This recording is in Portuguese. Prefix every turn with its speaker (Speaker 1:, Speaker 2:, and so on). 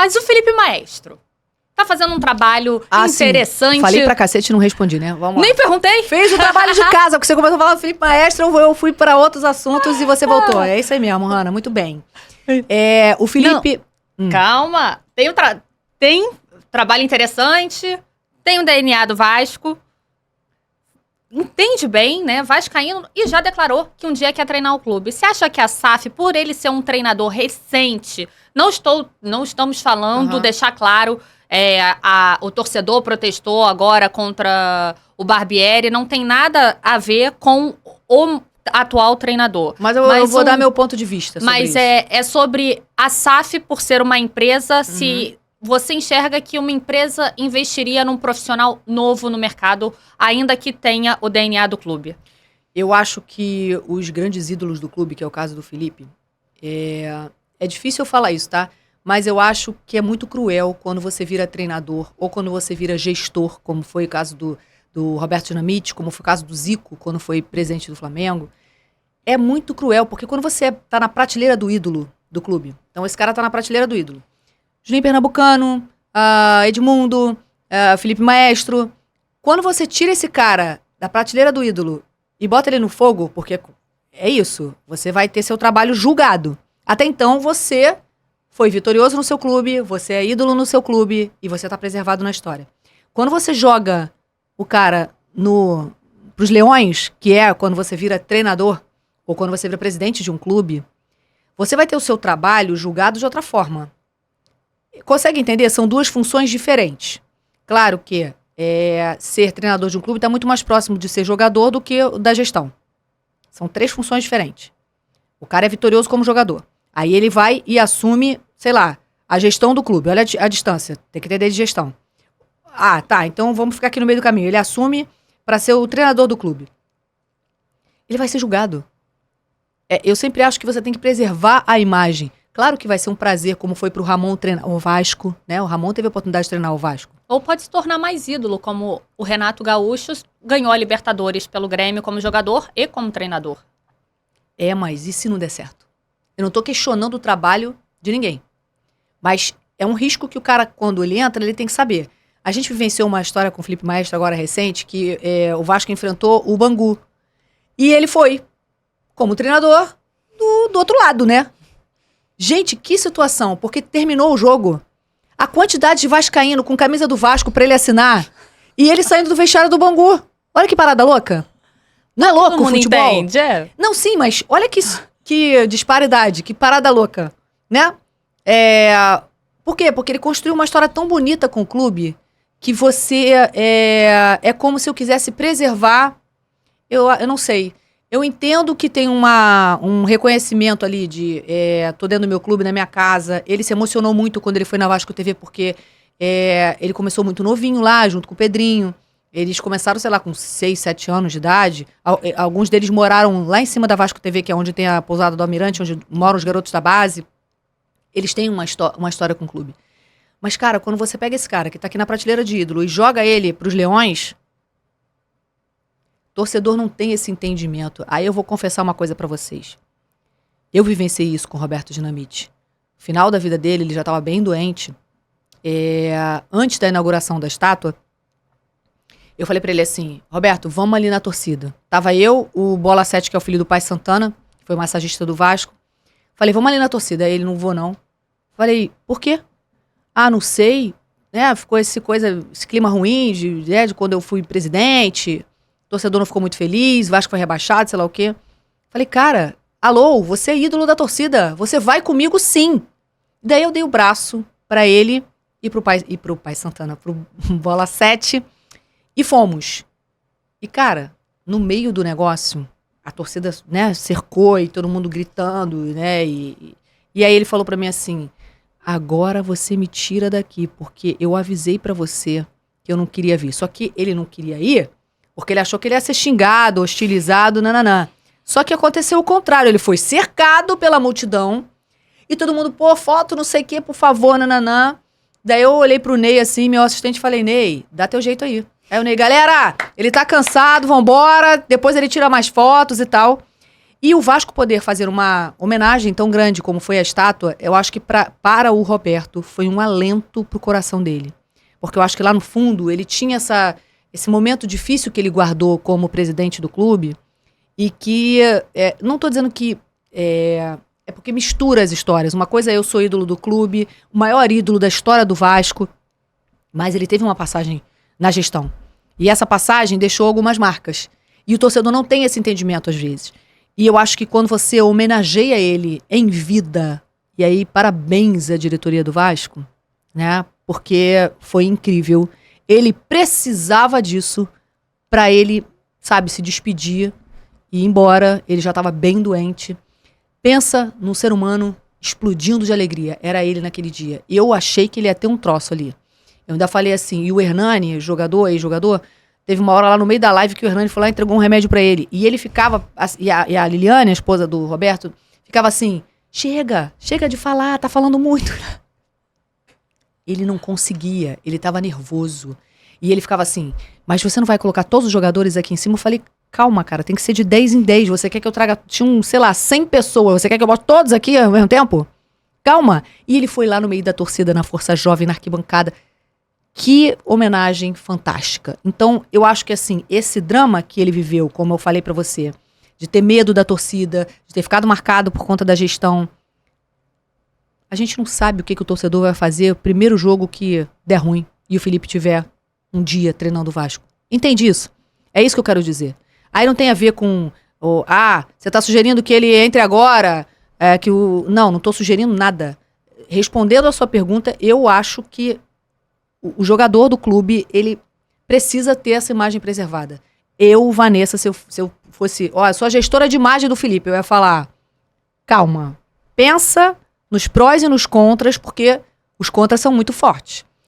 Speaker 1: Mas o Felipe Maestro tá fazendo um trabalho interessante.
Speaker 2: Sim. Falei pra cacete e não respondi, né? Vamos lá.
Speaker 1: Nem perguntei.
Speaker 2: Fez o trabalho de casa, porque você começou a falar do Felipe Maestro, eu fui pra outros assuntos e você voltou. É isso aí mesmo, Hanna, muito bem. O Felipe...
Speaker 1: Calma, tem trabalho interessante, tem o DNA do Vasco, entende bem, né, vascaíno, e já declarou que um dia quer treinar o clube. Você acha que a SAF, por ele ser um treinador recente, não estamos falando, deixar claro, o torcedor protestou agora contra o Barbieri, não tem nada a ver com o atual treinador.
Speaker 2: Mas eu vou dar meu ponto de vista sobre isso.
Speaker 1: Mas é sobre a SAF, por ser uma empresa, se você enxerga que uma empresa investiria num profissional novo no mercado, ainda que tenha o DNA do clube?
Speaker 2: Eu acho que os grandes ídolos do clube, que é o caso do Felipe, é difícil eu falar isso, tá? Mas eu acho que é muito cruel quando você vira treinador ou quando você vira gestor, como foi o caso do Roberto Dinamite, como foi o caso do Zico, quando foi presidente do Flamengo. É muito cruel, porque quando você tá na prateleira do ídolo do clube, então esse cara tá na prateleira do ídolo. Juninho Pernambucano, Edmundo, Felipe Maestro. Quando você tira esse cara da prateleira do ídolo e bota ele no fogo, porque é isso, você vai ter seu trabalho julgado. Até então, você foi vitorioso no seu clube, você é ídolo no seu clube e você tá preservado na história. Quando você joga o cara pros leões, que é quando você vira treinador ou quando você vira presidente de um clube, você vai ter o seu trabalho julgado de outra forma. Consegue entender? São duas funções diferentes. Claro que ser treinador de um clube está muito mais próximo de ser jogador do que da gestão. São 3 funções diferentes. O cara é vitorioso como jogador. Aí ele vai e assume, sei lá, a gestão do clube. Olha a distância. Tem que entender de gestão. Ah, tá. Então vamos ficar aqui no meio do caminho. Ele assume para ser o treinador do clube. Ele vai ser julgado. Eu sempre acho que você tem que preservar a imagem. Claro que vai ser um prazer, como foi pro Ramon treinar o Vasco, né? O Ramon teve a oportunidade de treinar o Vasco.
Speaker 1: Ou pode se tornar mais ídolo, como o Renato Gaúcho ganhou a Libertadores pelo Grêmio como jogador e como treinador.
Speaker 2: Mas e se não der certo? Eu não tô questionando o trabalho de ninguém. Mas é um risco que o cara, quando ele entra, ele tem que saber. A gente vivenciou uma história com o Felipe Maestro agora recente, que o Vasco enfrentou o Bangu. E ele foi como treinador do outro lado, né? Gente, que situação, porque terminou o jogo. A quantidade de vascaíno com camisa do Vasco pra ele assinar e ele saindo do vestiário do Bangu. Olha que parada louca. Não é louco o futebol?
Speaker 1: Entende,
Speaker 2: Não, sim, mas olha que disparidade, que parada louca, né? Por quê? Porque ele construiu uma história tão bonita com o clube que você... É como se eu quisesse preservar... Eu não sei... Eu entendo que tem um reconhecimento ali de tô dentro do meu clube, na minha casa. Ele se emocionou muito quando ele foi na Vasco TV, porque ele começou muito novinho lá, junto com o Pedrinho. Eles começaram, sei lá, com 6, 7 anos de idade. Alguns deles moraram lá em cima da Vasco TV, que é onde tem a pousada do Almirante, onde moram os garotos da base. Eles têm uma história com o clube. Mas, cara, quando você pega esse cara que tá aqui na prateleira de ídolo e joga ele pros leões... Torcedor não tem esse entendimento. Aí eu vou confessar uma coisa pra vocês. Eu vivenciei isso com o Roberto Dinamite. No final da vida dele, ele já estava bem doente. Antes da inauguração da estátua, eu falei pra ele assim, Roberto, vamos ali na torcida. Tava eu, o Bola 7, que é o filho do pai Santana, que foi massagista do Vasco. Falei, vamos ali na torcida. Aí ele, não vou não. Falei, por quê? Não sei. Ficou esse clima ruim de quando eu fui presidente... O torcedor não ficou muito feliz, o Vasco foi rebaixado, sei lá o quê. Falei, cara, alô, você é ídolo da torcida, você vai comigo sim. Daí eu dei o braço pra ele e pro pai Santana, pro Bola 7, e fomos. E, cara, no meio do negócio, a torcida, né, cercou e todo mundo gritando, né, e aí ele falou pra mim assim, agora você me tira daqui, porque eu avisei pra você que eu não queria vir. Só que ele não queria ir, porque ele achou que ele ia ser xingado, hostilizado, nananã. Só que aconteceu o contrário. Ele foi cercado pela multidão. E todo mundo, foto, não sei o quê, por favor, nananã. Daí eu olhei pro Ney, assim, meu assistente, e falei, Ney, dá teu jeito aí. Aí o Ney, galera, ele tá cansado, vambora. Depois ele tira mais fotos e tal. E o Vasco poder fazer uma homenagem tão grande como foi a estátua, eu acho que para o Roberto foi um alento pro coração dele. Porque eu acho que lá no fundo ele tinha esse momento difícil que ele guardou como presidente do clube e que, não estou dizendo que é porque mistura as histórias. Uma coisa é eu sou ídolo do clube, o maior ídolo da história do Vasco, mas ele teve uma passagem na gestão. E essa passagem deixou algumas marcas. E o torcedor não tem esse entendimento às vezes. E eu acho que quando você homenageia ele em vida, e aí parabéns à diretoria do Vasco, né? Porque foi incrível. Ele precisava disso para ele, sabe, se despedir e ir embora. Ele já estava bem doente. Pensa num ser humano explodindo de alegria. Era ele naquele dia. E eu achei que ele ia ter um troço ali. Eu ainda falei assim, e o Hernani, ex-jogador, teve uma hora lá no meio da live que o Hernani foi lá e entregou um remédio pra ele. E ele ficava, e a Liliane, a esposa do Roberto, ficava assim, chega de falar, tá falando muito. Ele não conseguia, ele tava nervoso. E ele ficava assim, mas você não vai colocar todos os jogadores aqui em cima? Eu falei, calma, cara, tem que ser de 10 em 10. Você quer que eu traga, tinha 100 pessoas, você quer que eu bote todos aqui ao mesmo tempo? Calma. E ele foi lá no meio da torcida, na Força Jovem, na arquibancada. Que homenagem fantástica. Então, eu acho que assim, esse drama que ele viveu, como eu falei pra você, de ter medo da torcida, de ter ficado marcado por conta da gestão, a gente não sabe o que o torcedor vai fazer o primeiro jogo que der ruim e o Felipe tiver um dia treinando o Vasco. Entende isso? É isso que eu quero dizer. Aí não tem a ver com, você tá sugerindo que ele entre agora, não tô sugerindo nada. Respondendo a sua pergunta, eu acho que o jogador do clube, ele precisa ter essa imagem preservada. Eu, Vanessa, se eu fosse... eu sou a gestora de imagem do Felipe, eu ia falar, calma, pensa nos prós e nos contras, porque os contras são muito fortes.